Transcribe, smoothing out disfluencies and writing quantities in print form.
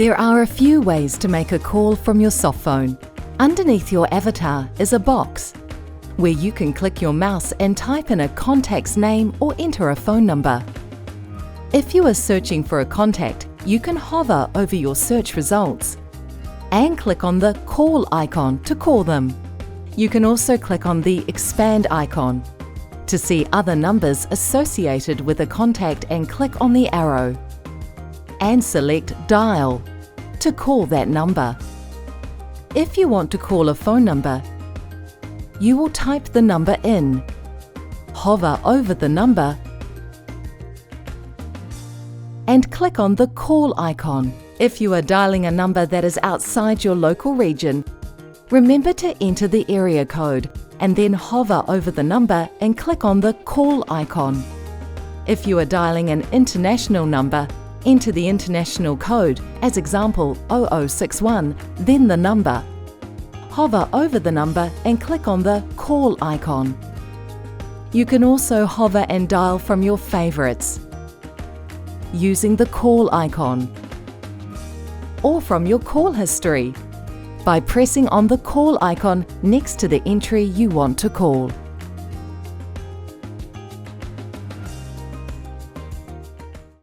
There are a few ways to make a call from your softphone. Underneath your avatar is a box where you can click your mouse and type in a contact's name or enter a phone number. If you are searching for a contact, you can hover over your search results and click on the call icon to call them. You can also click on the expand icon to see other numbers associated with a contact and click on the arrow and select dial to call that number. If you want to call a phone number, you will type the number in, hover over the number and click on the call icon. If you are dialing a number that is outside your local region, remember to enter the area code and then hover over the number and click on the call icon. If you are dialing an international number, enter the international code, as example 0061, then the number. Hover over the number and click on the call icon. You can also hover and dial from your favorites using the call icon or from your call history by pressing on the call icon next to the entry you want to call.